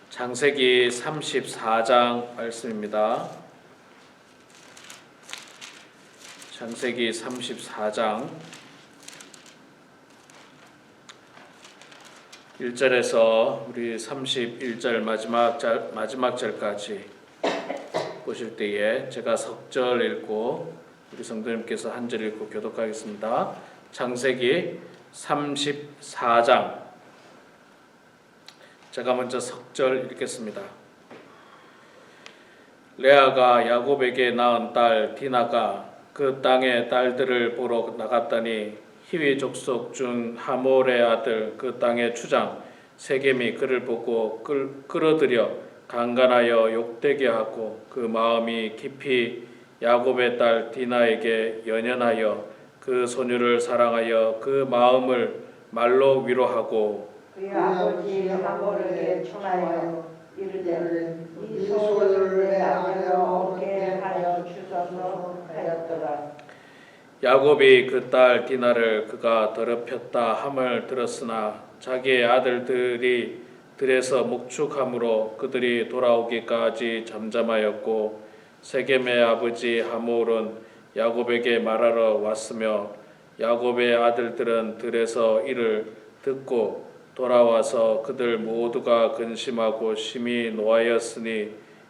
창세기 34장 말씀입니다. 창세기 34장 1절에서 우리 31절 마지막 절까지 보실 때에 제가 석절 읽고 우리 성도님께서 한 절 읽고 교독하겠습니다. 창세기 34장 제가 먼저 석절 읽겠습니다. 레아가 야곱에게 낳은 딸 디나가 그 땅의 딸들을 보러 나갔더니 히위 족속 중 하몰의 아들 그 땅의 추장 세겜이 그를 보고 끌어들여 강간하여 욕되게 하고 그 마음이 깊이 야곱의 딸 디나에게 연연하여 그 소녀를 사랑하여 그 마음을 말로 위로하고 그의 아버지 하몰에게 청하여 이르되 이 소녀를 내 아내로 얻게 하여 주소서 하였더라. 야곱이 그 딸 디나를 그가 더럽혔다 함을 들었으나 자기의 아들들이 들에서 목축함으로 그들이 돌아오기까지 잠잠하였고 세겜의 아버지 하몰은 야곱에게 말하러 왔으며 야곱의 아들들은 들에서 이를 듣고 돌아와서 그들 모두가 근심하고 심히 노하였으니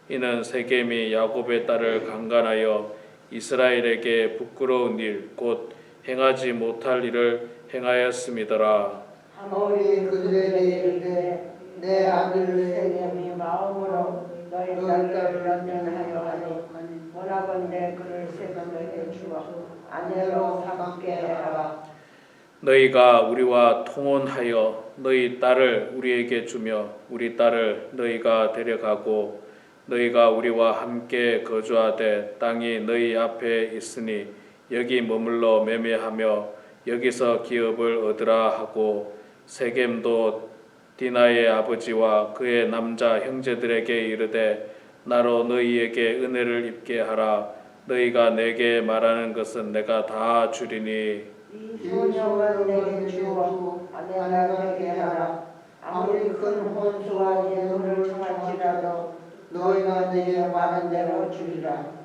이는 세겜이 야곱의 딸을 강간하여 이스라엘에게 부끄러운 일 곧 행하지 못할 일을 행하였음이더라. 하몰이 그들에게 이르되 내 아들 세겜이 마음으로 너희 딸을 연연하여 하니 원하건대 그를 세겜에게 주어 아내로 삼게 하라. 너희가 우리와 통혼하여 너희 딸을 우리에게 주며 우리 딸을 너희가 데려가고 너희가 우리와 함께 거주하되 땅이 너희 앞에 있으니 여기 머물러 매매하며 여기서 기업을 얻으라 하고 세겜도 디나의 아버지와 그의 남자 형제들에게 이르되 나로 너희에게 은혜를 입게 하라. 너희가 내게 말하는 것은 내가 다 주리니 이 소녀를 내게 주어 아내가 되게 하라. 아무리 큰 혼수와 예물을 청할지라도 너희가 내게 말한 대로 주리라.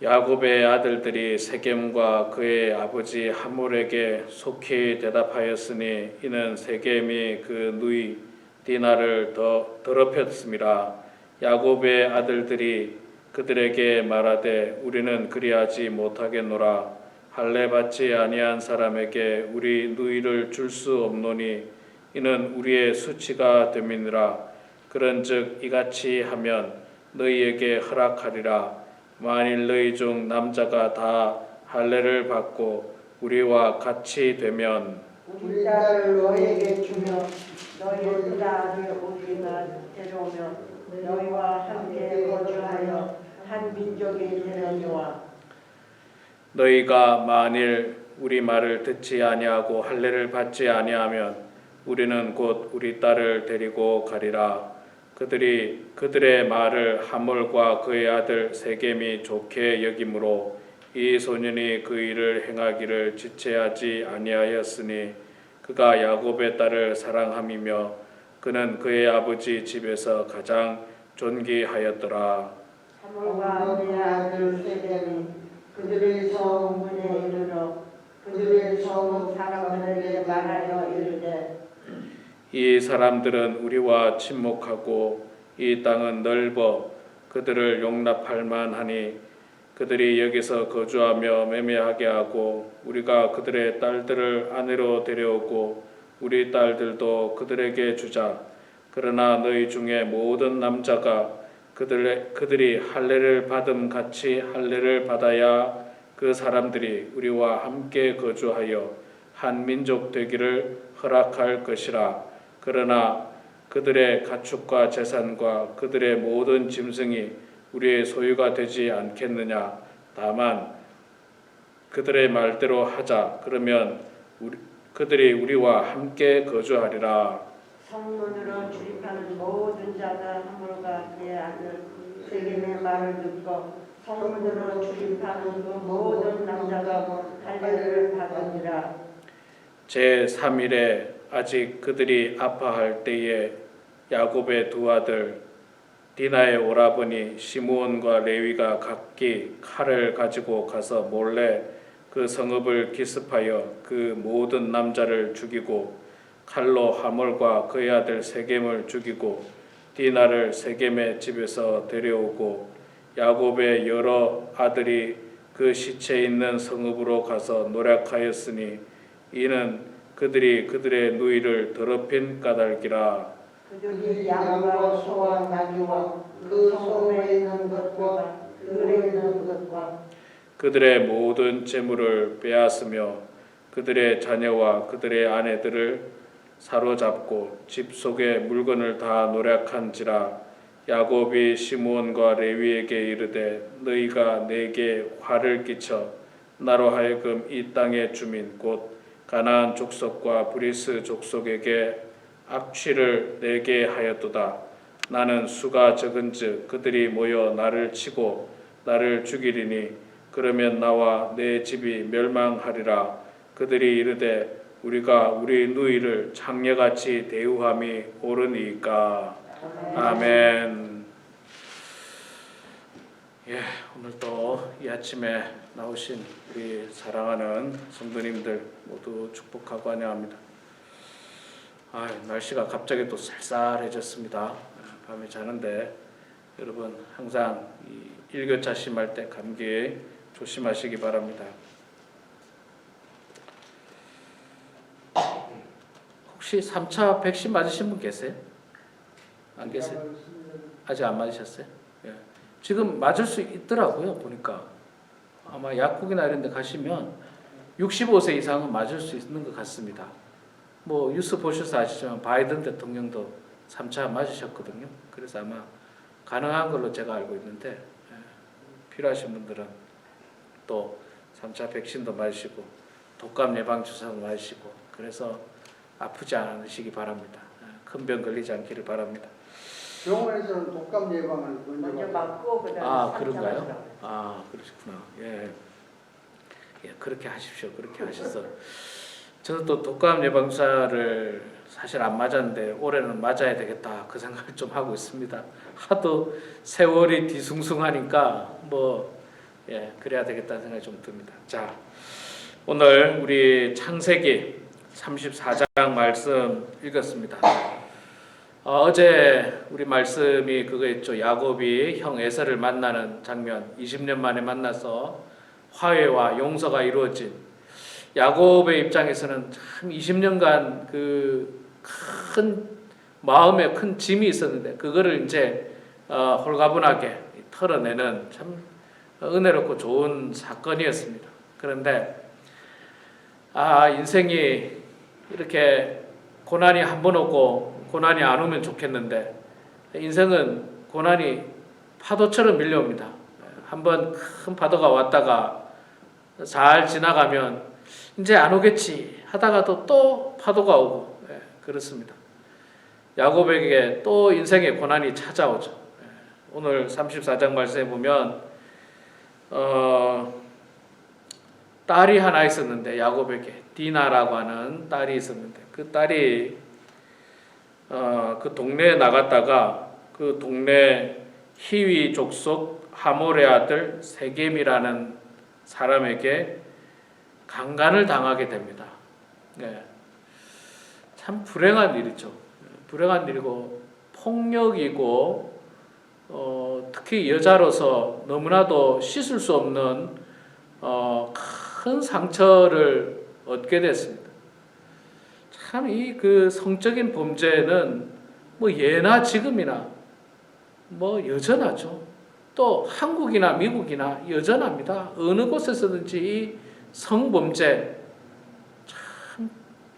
야곱의 아들들이 세겜과 그의 아버지 하몰에게 속히 대답하였으니 이는 세겜이 그 누이 디나를 더럽혔음이라. 야곱의 아들들이 그들에게 말하되 우리는 그리하지 못하겠노라. 할례 받지 아니한 사람에게 우리 누이를 줄 수 없노니 이는 우리의 수치가 됨이니라. 그런즉 이같이 하면 너희에게 허락하리라. 만일 너희 중 남자가 다 할례를 받고 우리와 같이 되면 우리 딸을 너희에게 주며 너희 딸을 우리가 데려오며 너희와 함께 거주하여 한 민족이 되려니와 너희가 만일 우리 말을 듣지 아니하고 할례를 받지 아니하면 우리는 곧 우리 딸을 데리고 가리라. 그들이 그들의 말을 하몰과 그의 아들 세겜이 좋게 여기므로 이 소년이 그 일을 행하기를 지체하지 아니하였으니 그가 야곱의 딸을 사랑함이며 그는 그의 아버지 집에서 가장 존귀하였더라. 하몰과 그의 아들 세겜이 그들의 성문에 이르러 그들의 성문 사람들에게 말하여 이르되 이 사람들은 우리와 친목하고 이 땅은 넓어 그들을 용납할 만하니 그들이 여기서 거주하며 매매하게 하고 우리가 그들의 딸들을 아내로 데려오고 우리 딸들도 그들에게 주자. 그러나 너희 중에 모든 남자가 그들이 할례를 받음 같이 할례를 받아야 그 사람들이 우리와 함께 거주하여 한 민족 되기를 허락할 것이라. 그러나 그들의 가축과 재산과 그들의 모든 짐승이 우리의 소유가 되지 않겠느냐. 다만 그들의 말대로 하자. 그러면 그들이 우리와 함께 거주하리라. 성문으로 출입하는 모든 자가 하몰과 그의 아들 세겜의 말을 듣고 성문으로 출입하는 그 모든 남자가 할례를 받으니라. 제3일에 아직 그들이 아파할 때에 야곱의 두 아들 디나의 오라버니 시므온과 레위가 각기 칼을 가지고 가서 몰래 그 성읍을 기습하여 그 모든 남자를 죽이고 칼로 하몰과 그의 아들 세겜을 죽이고 디나를 세겜의 집에서 데려오고 야곱의 여러 아들이 그 시체 있는 성읍으로 가서 노략하였으니 이는 그들이 그들의 누이를 더럽힌 까닭이라. 그들이 양과 소와 나귀와 그 소에 있는 것과 들에 있는 것과 그들의 모든 재물을 빼앗으며 그들의 자녀와 그들의 아내들을 사로잡고 집 속의 물건을 다 노략한지라. 야곱이 시므온과 레위에게 이르되 너희가 내게 화를 끼쳐 나로 하여금 이 땅의 주민 곧 가나안 족속과 브리스 족속에게 악취를 내게 하였도다. 나는 수가 적은즉 그들이 모여 나를 치고 나를 죽이리니 그러면 나와 내 집이 멸망하리라. 그들이 이르되 우리가 우리 누이를 창녀같이 대우함이 옳으니까. 아멘. 예, 오늘도 이 아침에 나오신 우리 사랑하는 성도님들 모두 축복하고 환영합니다. 날씨가 갑자기 또 쌀쌀해졌습니다. 밤에 자는데 여러분 항상 이 일교차 심할 때 감기 조심하시기 바랍니다. 혹시 3차 백신 맞으신 분 계세요? 안 계세요? 아직 안 맞으셨어요? 예. 지금 맞을 수 있더라고요. 보니까 아마 약국이나 이런 데 가시면 65세 이상은 맞을 수 있는 것 같습니다. 뭐 뉴스 보셔서 아시지만 바이든 대통령도 3차 맞으셨거든요. 그래서 아마 가능한 걸로 제가 알고 있는데 필요하신 분들은 또 3차 백신도 맞으시고 독감 예방 주사도 맞으시고 그래서 아프지 않으시기 바랍니다. 큰 병 걸리지 않기를 바랍니다. 병원에서는 독감 예방을 먼저 맞고 그다음에 그런가요? 그러시구나. 예, 그렇게 하십시오. 그렇게 하셔서 저는 또 독감 예방주사를 사실 안 맞았는데 올해는 맞아야 되겠다 그 생각을 좀 하고 있습니다. 하도 세월이 뒤숭숭하니까 그래야 되겠다는 생각이 좀 듭니다. 자, 오늘 우리 창세기 34장 말씀 읽었습니다. 어제 우리 말씀이 그거였죠. 야곱이 형 에서를 만나는 장면, 20년 만에 만나서 화해와 용서가 이루어진 야곱의 입장에서는 참 20년간 그 큰 마음에 큰 짐이 있었는데 그거를 이제 홀가분하게 털어내는 참 은혜롭고 좋은 사건이었습니다. 그런데 인생이 이렇게 고난이 한 번 오고 고난이 안 오면 좋겠는데 인생은 고난이 파도처럼 밀려옵니다. 한번 큰 파도가 왔다가 잘 지나가면 이제 안 오겠지 하다가도 또 파도가 오고 그렇습니다. 야곱에게 또 인생의 고난이 찾아오죠. 오늘 34장 말씀에 보면 딸이 하나 있었는데 야곱에게 디나라고 하는 딸이 있었는데 그 딸이 그 동네에 나갔다가 그 동네 히위 족속 하몰의 아들 세겜이라는 사람에게 강간을 당하게 됩니다. 참 불행한 일이죠. 불행한 일이고 폭력이고 특히 여자로서 너무나도 씻을 수 없는 큰 상처를 얻게 됐습니다. 참 이 그 성적인 범죄는 예나 지금이나 여전하죠. 또 한국이나 미국이나 여전합니다. 어느 곳에서든지 이 성범죄 참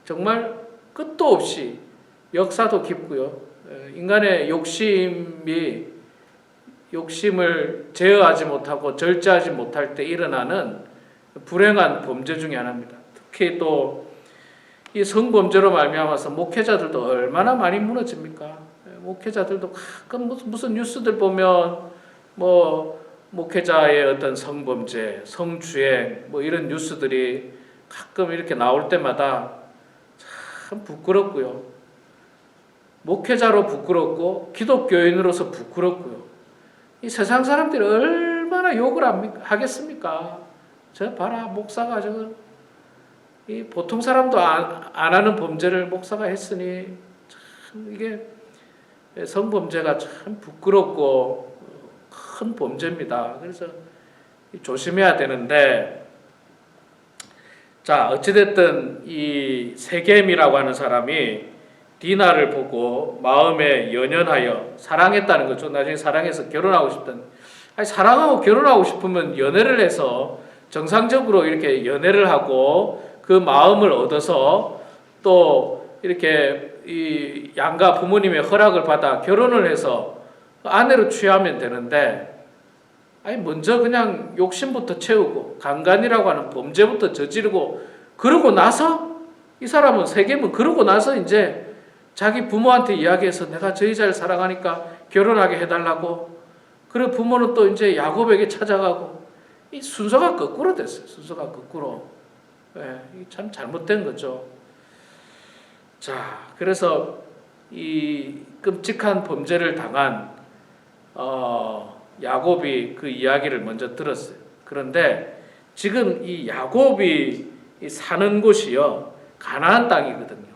정말 끝도 없이 역사도 깊고요. 인간의 욕심을 제어하지 못하고 절제하지 못할 때 일어나는 불행한 범죄 중에 하나입니다. 특히 또 이 성범죄로 말미암아서 목회자들도 얼마나 많이 무너집니까? 목회자들도 가끔 무슨 뉴스들 보면 목회자의 어떤 성범죄, 성추행 이런 뉴스들이 가끔 이렇게 나올 때마다 참 부끄럽고요. 목회자로 부끄럽고 기독교인으로서 부끄럽고요. 이 세상 사람들이 얼마나 욕을 하겠습니까? 저 봐라, 목사가 저거 이 보통 사람도 안 하는 범죄를 목사가 했으니 참 이게 성범죄가 참 부끄럽고 큰 범죄입니다. 그래서 조심해야 되는데, 자, 어찌됐든 이 세겜이라고 하는 사람이 디나를 보고 마음에 연연하여 사랑했다는 거죠. 나중에 사랑해서 결혼하고 싶던, 아니 사랑하고 결혼하고 싶으면 연애를 해서 정상적으로 이렇게 연애를 하고 그 마음을 얻어서 또 이렇게 이 양가 부모님의 허락을 받아 결혼을 해서 아내로 취하면 되는데, 아니 먼저 그냥 욕심부터 채우고 강간이라고 하는 범죄부터 저지르고 그러고 나서 이 사람은 세겜은 그러고 나서 이제 자기 부모한테 이야기해서 내가 저 여자를 사랑하니까 결혼하게 해달라고. 그리고 부모는 또 이제 야곱에게 찾아가고 이 순서가 거꾸로 됐어요. 순서가 거꾸로. 참 잘못된 거죠. 자, 그래서 이 끔찍한 범죄를 당한 야곱이 그 이야기를 먼저 들었어요. 그런데 지금 이 야곱이 사는 곳이요 가나안 땅이거든요.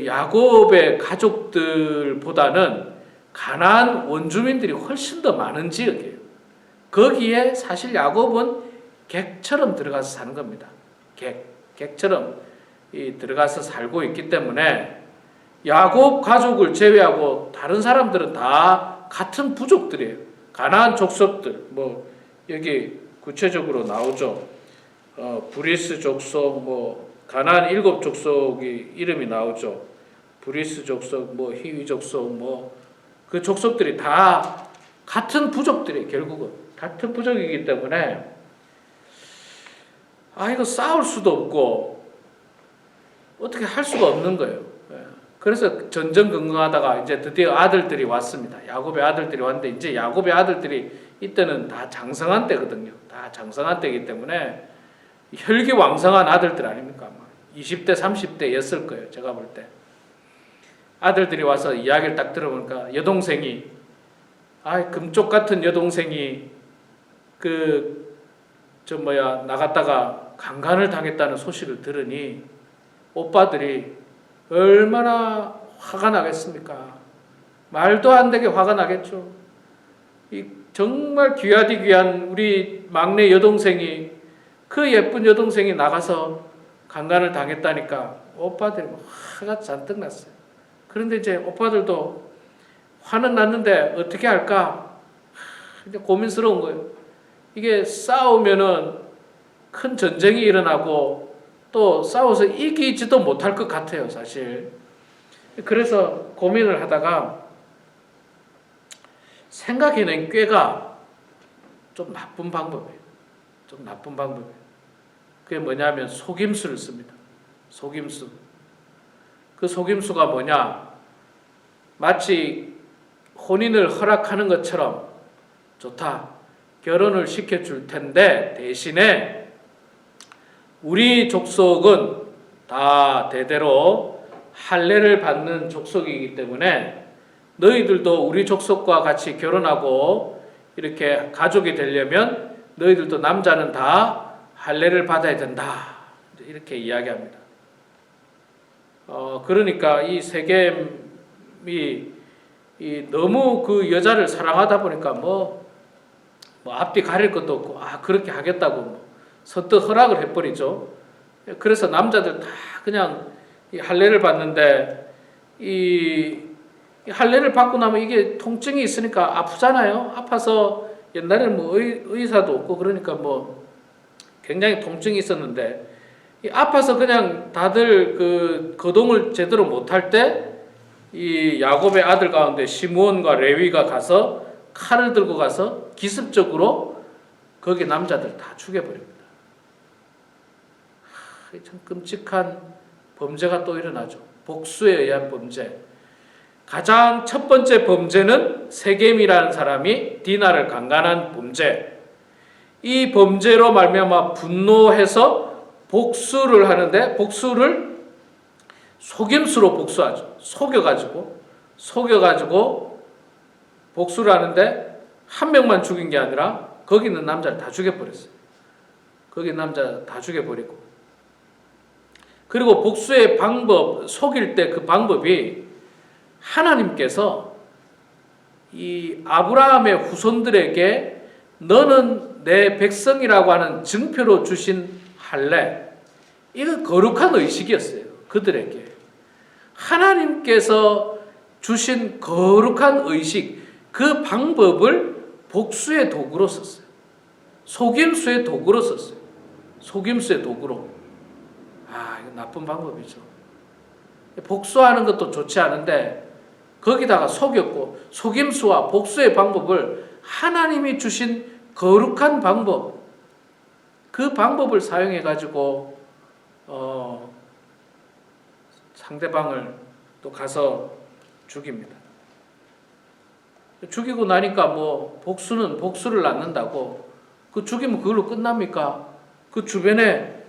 야곱의 가족들보다는 가나안 원주민들이 훨씬 더 많은 지역이에요. 거기에 사실 야곱은 객처럼 들어가서 사는 겁니다. 객처럼 들어가서 살고 있기 때문에 야곱 가족을 제외하고 다른 사람들은 다 같은 부족들이에요. 가나안 족속들, 뭐 여기 구체적으로 나오죠. 브리스 족속, 뭐 가나안 7 족속이 이름이 나오죠. 브리스 족속, 뭐 히위 족속, 뭐 그 족속들이 다 같은 부족들이 결국은 같은 부족이기 때문에 이거 싸울 수도 없고 어떻게 할 수가 없는 거예요. 그래서 전전긍긍하다가 이제 드디어 아들들이 왔습니다. 야곱의 아들들이 왔는데 이제 야곱의 아들들이 이때는 다 장성한 때거든요. 다 장성한 때이기 때문에 혈기왕성한 아들들 아닙니까? 20대, 30대였을 거예요. 제가 볼 때. 아들들이 와서 이야기를 딱 들어보니까 여동생이 금쪽 같은 여동생이 나갔다가 강간을 당했다는 소식을 들으니 오빠들이 얼마나 화가 나겠습니까? 말도 안 되게 화가 나겠죠. 정말 귀하디 귀한 우리 막내 여동생이 그 예쁜 여동생이 나가서 강간을 당했다니까 오빠들이 화가 잔뜩 났어요. 그런데 이제 오빠들도 화는 났는데 어떻게 할까? 이제 고민스러운 거예요. 이게 싸우면은 큰 전쟁이 일어나고 또 싸워서 이기지도 못할 것 같아요, 사실. 그래서 고민을 하다가 생각해낸 꾀가 좀 나쁜 방법이에요. 좀 나쁜 방법이에요. 그게 뭐냐면 속임수를 씁니다. 속임수. 그 속임수가 뭐냐? 마치 혼인을 허락하는 것처럼 좋다. 결혼을 시켜줄 텐데 대신에 우리 족속은 다 대대로 할례를 받는 족속이기 때문에 너희들도 우리 족속과 같이 결혼하고 이렇게 가족이 되려면 너희들도 남자는 다 할례를 받아야 된다. 이렇게 이야기합니다. 그러니까 이 세겜이 너무 그 여자를 사랑하다 보니까 뭐 앞뒤 가릴 것도 없고 그렇게 하겠다고 선뜻 허락을 해버리죠. 그래서 남자들 다 그냥 이 할례를 받는데 이 할례를 받고 나면 이게 통증이 있으니까 아프잖아요. 아파서 옛날에는 뭐 의사도 없고 그러니까 뭐 굉장히 통증이 있었는데 아파서 그냥 다들 그 거동을 제대로 못할 때 이 야곱의 아들 가운데 시므온과 레위가 가서 칼을 들고 가서 기습적으로 거기 남자들 다 죽여버립니다. 참 끔찍한 범죄가 또 일어나죠. 복수에 의한 범죄. 가장 첫 번째 범죄는 세겜이라는 사람이 디나를 강간한 범죄. 이 범죄로 말미암아 분노해서 복수를 하는데 복수를 속임수로 복수하죠. 속여가지고 복수를 하는데 한 명만 죽인 게 아니라 거기 있는 남자를 다 죽여버렸어요. 거기 있는 남자 다 죽여버리고. 그리고 복수의 방법, 속일 때 그 방법이 하나님께서 이 아브라함의 후손들에게 너는 내 백성이라고 하는 증표로 주신 할례, 이거 거룩한 의식이었어요. 그들에게 하나님께서 주신 거룩한 의식, 그 방법을 복수의 도구로 썼어요. 속임수의 도구로 썼어요. 속임수의 도구로. 이거 나쁜 방법이죠. 복수하는 것도 좋지 않은데 거기다가 속였고, 속임수와 복수의 방법을 하나님이 주신 거룩한 방법, 그 방법을 사용해 가지고 상대방을 또 가서 죽입니다. 죽이고 나니까 뭐 복수는 복수를 낳는다고, 그 죽이면 그걸로 끝납니까? 그 주변에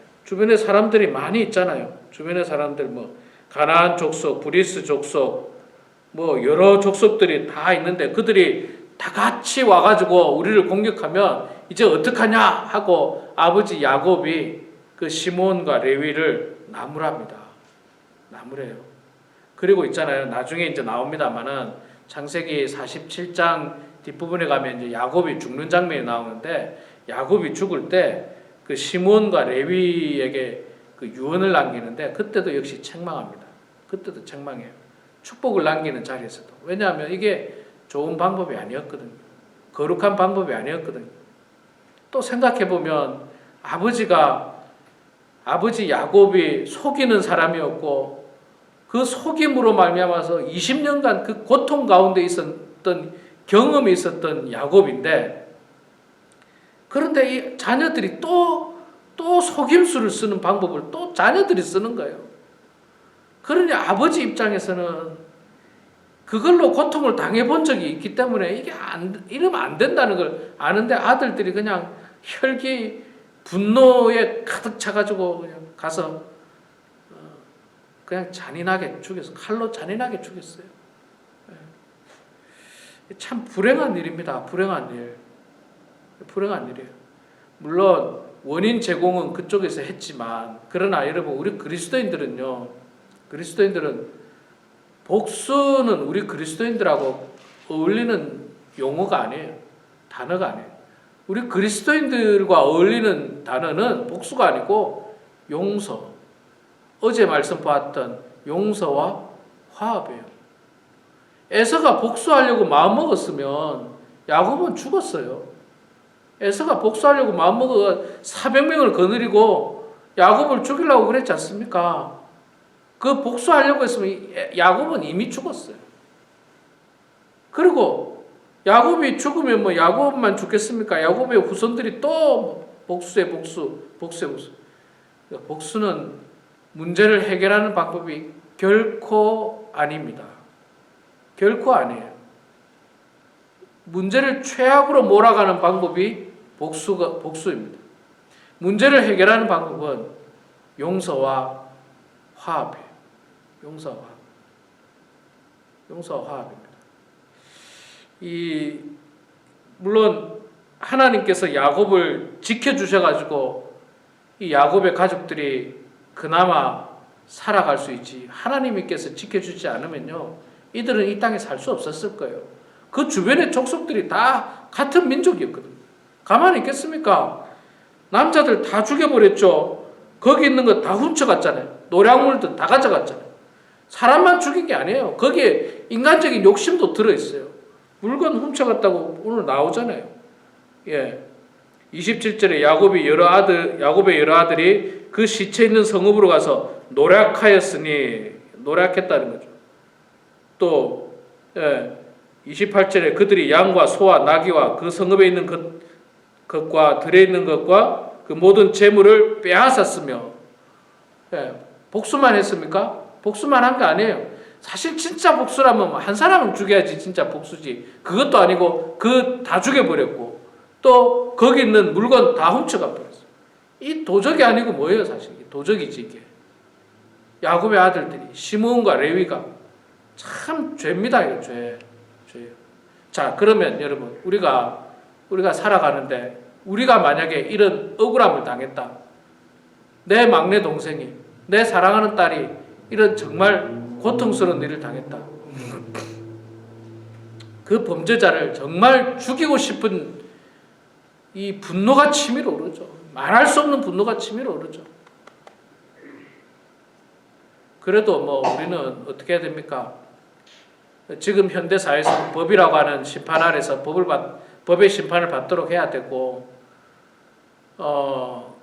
사람들이 많이 있잖아요. 주변에 사람들 뭐 가나안 족속, 브리스 족속, 뭐 여러 족속들이 다 있는데 그들이 다 같이 와가지고 우리를 공격하면 이제 어떡하냐 하고 아버지 야곱이 그 시몬과 레위를 나무랍니다. 나무래요. 그리고 있잖아요. 나중에 이제 나옵니다만은 창세기 47장 뒷부분에 가면 이제 야곱이 죽는 장면이 나오는데, 야곱이 죽을 때 그 시몬과 레위에게 그 유언을 남기는데 그때도 역시 책망합니다. 그때도 책망해요. 축복을 남기는 자리에서도. 왜냐하면 이게 좋은 방법이 아니었거든요. 거룩한 방법이 아니었거든요. 또 생각해보면 아버지 야곱이 속이는 사람이었고, 그 속임으로 말미암아서 20년간 그 고통 가운데 있었던 경험이 있었던 야곱인데, 그런데 이 자녀들이 또 속임수를 쓰는 방법을 또 자녀들이 쓰는 거예요. 그러니 아버지 입장에서는 그걸로 고통을 당해본 적이 있기 때문에 이러면 안 된다는 걸 아는데, 아들들이 그냥 혈기, 분노에 가득 차가지고 그냥 가서 그냥 잔인하게 죽였어요. 칼로 잔인하게 죽였어요. 참 불행한 일입니다. 불행한 일이에요. 물론 원인 제공은 그쪽에서 했지만, 그러나 여러분, 우리 그리스도인들은 복수는 우리 그리스도인들하고 어울리는 용어가 아니에요. 단어가 아니에요. 우리 그리스도인들과 어울리는 단어는 복수가 아니고 용서. 어제 말씀 보았던 용서와 화합이에요. 에서가 복수하려고 마음먹었으면 야곱은 죽었어요. 에서가 복수하려고 마음먹어 400명을 거느리고 야곱을 죽이려고 그랬지 않습니까? 그 복수하려고 했으면 야곱은 이미 죽었어요. 그리고 야곱이 죽으면 뭐 야곱만 죽겠습니까? 야곱의 후손들이 또 복수에 복수. 복수는 문제를 해결하는 방법이 결코 아닙니다. 결코 아니에요. 문제를 최악으로 몰아가는 방법이 복수입니다. 문제를 해결하는 방법은 용서와 화합이에요. 용서와 화합입니다. 물론 하나님께서 야곱을 지켜주셔가지고 이 야곱의 가족들이 그나마 살아갈 수 있지, 하나님께서 지켜주지 않으면요, 이들은 이 땅에 살 수 없었을 거예요. 그 주변의 족속들이 다 같은 민족이었거든요. 가만히 있겠습니까? 남자들 다 죽여버렸죠. 거기 있는 거 다 훔쳐갔잖아요. 노량물도 다 가져갔잖아요. 사람만 죽인 게 아니에요. 거기에 인간적인 욕심도 들어있어요. 물건 훔쳐갔다고 오늘 나오잖아요. 27절에 야곱의 여러 아들이 그 시체 있는 성읍으로 가서 노력했다는 거죠. 또 28절에 그들이 양과 소와 나귀와 그 성읍에 있는 것과 들에 있는 것과 그 모든 재물을 빼앗았으며, 복수만 했습니까? 복수만 한 게 아니에요. 사실 진짜 복수라면 한 사람을 죽여야지 진짜 복수지. 그것도 아니고 그 다 죽여버렸고, 또 거기 있는 물건 다 훔쳐가 버렸어요. 이 도적이 아니고 뭐예요? 사실 도적이지 이게. 야곱의 아들들이 시므온과 레위가 참 죄입니다. 이거 죄예요. 자, 그러면 여러분 우리가 살아가는데 우리가 만약에 이런 억울함을 당했다. 내 막내 동생이, 내 사랑하는 딸이 이런 정말 고통스러운 일을 당했다. 그 범죄자를 정말 죽이고 싶은 이 분노가 치밀어 오르죠. 말할 수 없는 분노가 치밀어 오르죠. 그래도 뭐 우리는 어떻게 해야 됩니까? 지금 현대 사회에서 법이라고 하는 심판 아래서 법의 심판을 받도록 해야 되고,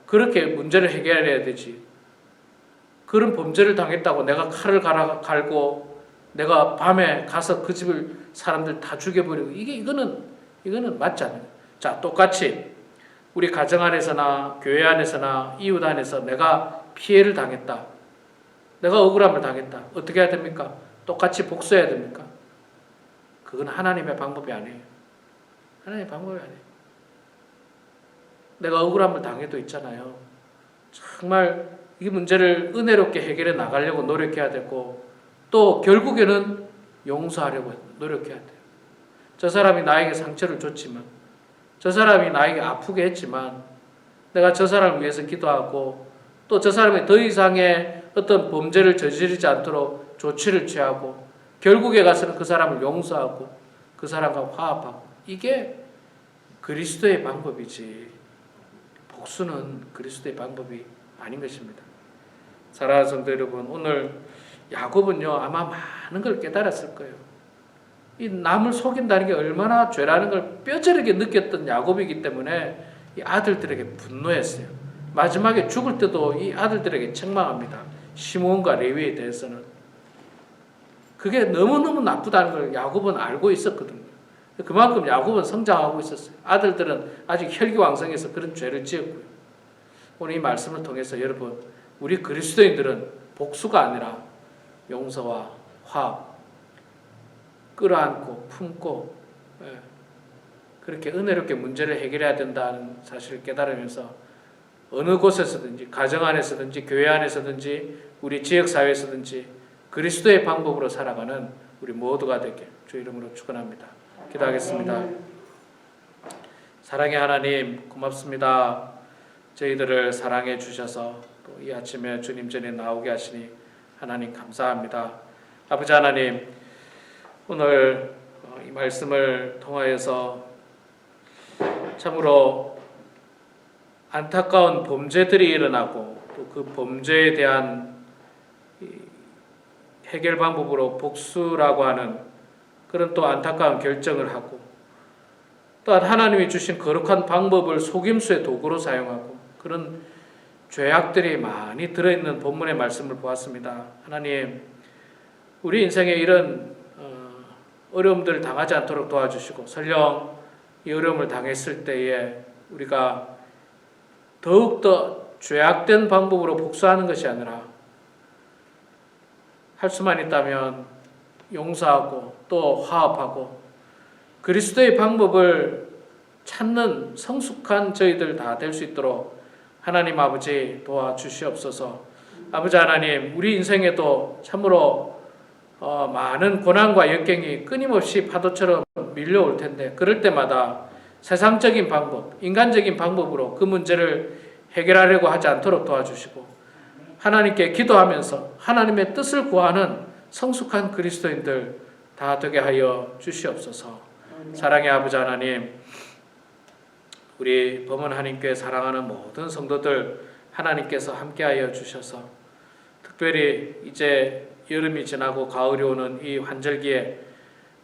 그렇게 문제를 해결해야 되지. 그런 범죄를 당했다고 내가 칼을 갈고 내가 밤에 가서 그 집을 사람들 다 죽여버리고 이거는 맞지 않아요. 자, 똑같이 우리 가정 안에서나 교회 안에서나 이웃 안에서 내가 피해를 당했다. 내가 억울함을 당했다. 어떻게 해야 됩니까? 똑같이 복수해야 됩니까? 그건 하나님의 방법이 아니에요. 하나님의 방법이 아니에요. 내가 억울함을 당해도 있잖아요. 정말 이 문제를 은혜롭게 해결해 나가려고 노력해야 되고, 또 결국에는 용서하려고 노력해야 돼요. 저 사람이 나에게 상처를 줬지만, 저 사람이 나에게 아프게 했지만 내가 저 사람을 위해서 기도하고, 또 저 사람이 더 이상의 어떤 범죄를 저지르지 않도록 조치를 취하고, 결국에 가서는 그 사람을 용서하고 그 사람과 화합하고, 이게 그리스도의 방법이지 복수는 그리스도의 방법이 아닌 것입니다. 사랑하는 성도 여러분, 오늘 야곱은요 아마 많은 걸 깨달았을 거예요. 이 남을 속인다는 게 얼마나 죄라는 걸 뼈저리게 느꼈던 야곱이기 때문에 이 아들들에게 분노했어요. 마지막에 죽을 때도 이 아들들에게 책망합니다. 시므온과 레위에 대해서는. 그게 너무너무 나쁘다는 걸 야곱은 알고 있었거든요. 그만큼 야곱은 성장하고 있었어요. 아들들은 아직 혈기왕성해서 그런 죄를 지었고요. 오늘 이 말씀을 통해서 여러분, 우리 그리스도인들은 복수가 아니라 용서와 화합, 끌어안고 품고 그렇게 은혜롭게 문제를 해결해야 된다는 사실을 깨달으면서 어느 곳에서든지, 가정 안에서든지 교회 안에서든지 우리 지역사회에서든지 그리스도의 방법으로 살아가는 우리 모두가 되게 주 이름으로 축원합니다. 기도하겠습니다. 사랑의 하나님, 고맙습니다. 저희들을 사랑해 주셔서 또 이 아침에 주님 전에 나오게 하시니 하나님 감사합니다. 아버지 하나님, 오늘 이 말씀을 통하여서 참으로 안타까운 범죄들이 일어나고, 또 그 범죄에 대한 해결 방법으로 복수라고 하는 그런 또 안타까운 결정을 하고, 또한 하나님이 주신 거룩한 방법을 속임수의 도구로 사용하고, 그런 죄악들이 많이 들어있는 본문의 말씀을 보았습니다. 하나님, 우리 인생에 이런 어려움들을 당하지 않도록 도와주시고, 설령 이 어려움을 당했을 때에 우리가 더욱더 죄악된 방법으로 복수하는 것이 아니라 할 수만 있다면 용서하고 또 화합하고 그리스도의 방법을 찾는 성숙한 저희들 다 될 수 있도록 하나님 아버지 도와주시옵소서. 아버지 하나님, 우리 인생에도 참으로 많은 고난과 역경이 끊임없이 파도처럼 밀려올 텐데, 그럴 때마다 세상적인 방법, 인간적인 방법으로 그 문제를 해결하려고 하지 않도록 도와주시고, 하나님께 기도하면서 하나님의 뜻을 구하는 성숙한 그리스도인들 다 되게 하여 주시옵소서. 사랑의 아버지 하나님, 우리 범은 하나님께 사랑하는 모든 성도들 하나님께서 함께하여 주셔서, 특별히 이제 여름이 지나고 가을이 오는 이 환절기에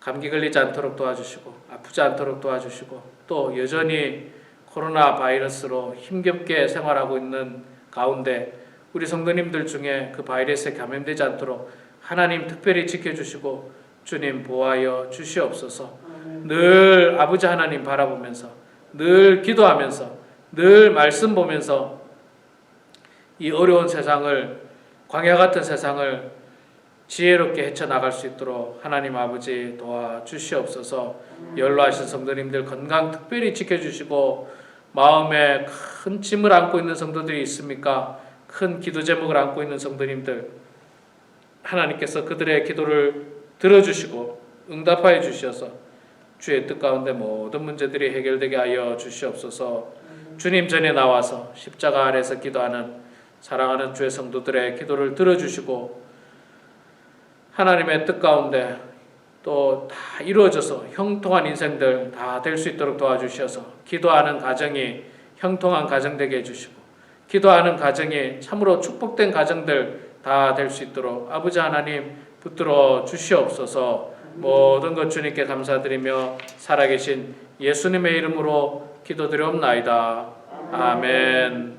감기 걸리지 않도록 도와주시고, 아프지 않도록 도와주시고, 또 여전히 코로나 바이러스로 힘겹게 생활하고 있는 가운데 우리 성도님들 중에 그 바이러스에 감염되지 않도록 하나님 특별히 지켜주시고 주님 보호하여 주시옵소서. 늘 아버지 하나님 바라보면서, 늘 기도하면서, 늘 말씀 보면서 이 어려운 세상을, 광야 같은 세상을 지혜롭게 헤쳐나갈 수 있도록 하나님 아버지 도와주시옵소서. 연로하신 성도님들 건강 특별히 지켜주시고, 마음에 큰 짐을 안고 있는 성도들이 있습니까? 큰 기도 제목을 안고 있는 성도님들 하나님께서 그들의 기도를 들어주시고 응답하여 주셔서 주의 뜻 가운데 모든 문제들이 해결되게 하여 주시옵소서. 주님 전에 나와서 십자가 아래서 기도하는 사랑하는 주의 성도들의 기도를 들어주시고 하나님의 뜻 가운데 또 다 이루어져서 형통한 인생들 다 될 수 있도록 도와주셔서 기도하는 가정이 형통한 가정 되게 해주시고 기도하는 가정이 참으로 축복된 가정들 다 될 수 있도록 아버지 하나님 붙들어 주시옵소서. 모든 것 주님께 감사드리며 살아계신 예수님의 이름으로 기도드리옵나이다. 아멘.